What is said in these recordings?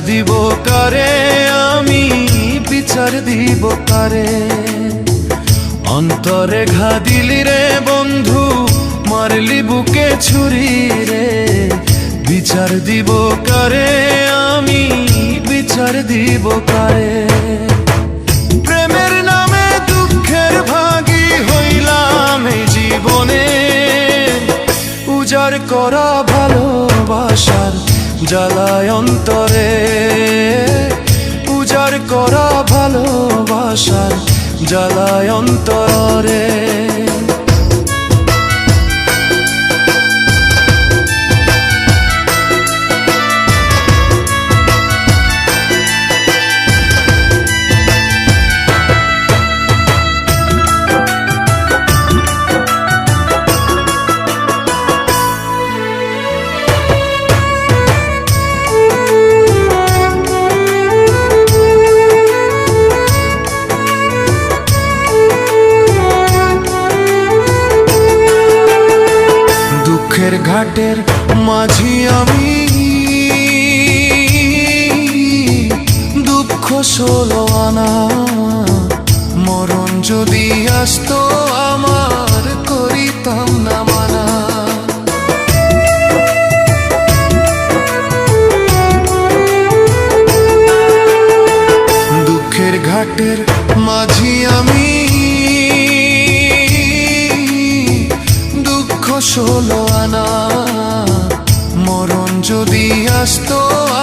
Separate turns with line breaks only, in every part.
দিব কারে আমি, বিচার দিব কারে। অন্তরে ঘা দিলি রে বন্ধু, মারলি বুকে ছুরি রে। বিচার দিব কারে আমি, বিচার দিব কারে। প্রেমের নামে দুঃখের ভাগী হইলাম এই জীবনে, উজাড় করা ভালোবাসার জ্বালায় অন্তরে। উজাড় করা ভালোবাসার জ্বালায় অন্তরে। ঘাটের মাঝি আমি, দুঃখ ষোলো আনা। মরণ যদি আসতো আমার, করিতাম না মানা। দুঃখের ঘাটের মাঝি আমি, দুঃখ ষোলো আনা। মরণ যদি আসতো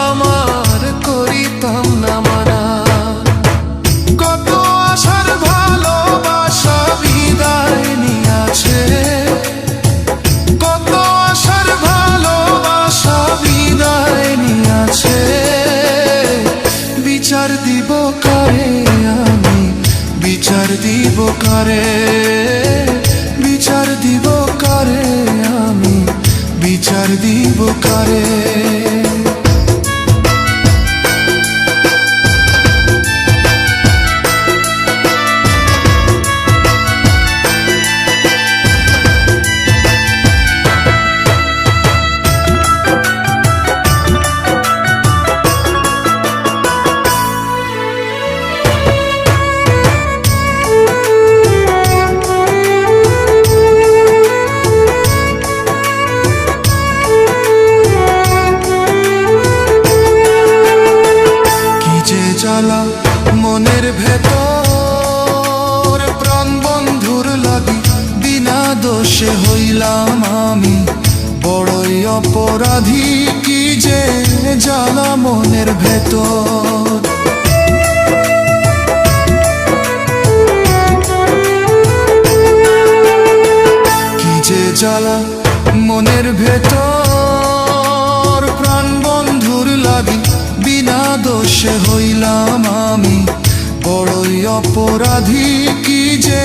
আমার, করিতাম না মানা। কত আশার ভালোবাসা বিদায় নিয়াছে, কত আশার ভালোবাসা বিদায় নিয়াছে। বিচার দিব কারে আমি, বিচার দিব কারে। বিচার দিব কারে আমি, বিচার দিব কারে। জ্বালা মনের ভেতর, প্রাণ বন্ধুর লাগি বিনা দোষে হইলাম আমি বড়ই অপরাধী। কি যে জ্বালা মনের ভেতর, কি যে জ্বালা মনের ভেতর। প্রাণ বন্ধুর লাগি বিনা দোষে হইলাম আমি বড়ই অপরাধী। কি যে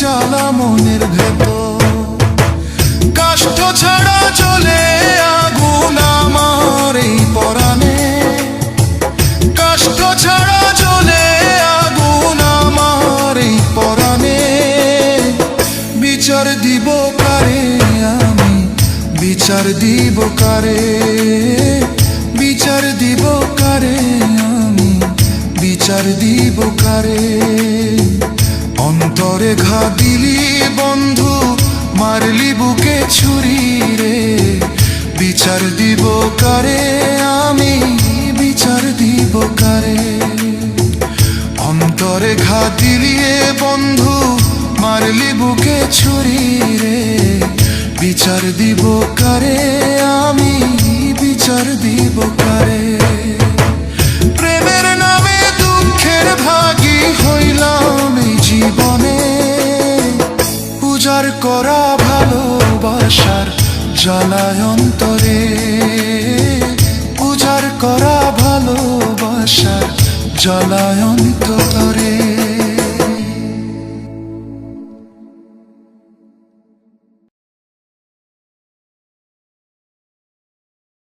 জ্বালা মনের ভেতর। কাষ্ঠ ছাড়া চলে আগুন আমার এই পরাণে, কাষ্ঠ ছাড়া চলে আগুন আমার এই পরাণে। বিচার দিব কারে আমি, বিচার দিব কারে। বিচার দিব কারে আমি, বিচার দিব কারে। অন্তরে ঘা দিলি বন্ধু, মারলি বুকে ছুরি রে। বিচার দিব কারে আমি, বিচার দিব কারে। অন্তরে ঘা দিলি বন্ধু, মারলি বুকে ছুরি রে। বিচার দিব কারে আমি, বিচার দিব কারে। প্রেমের নামে দুঃখের ভাগী হইলাম এই জীবনে, উজাড় করা ভালোবাসার জ্বালায় অন্তরে। উজাড় করা ভালোবাসার জ্বালায় অন্তরে।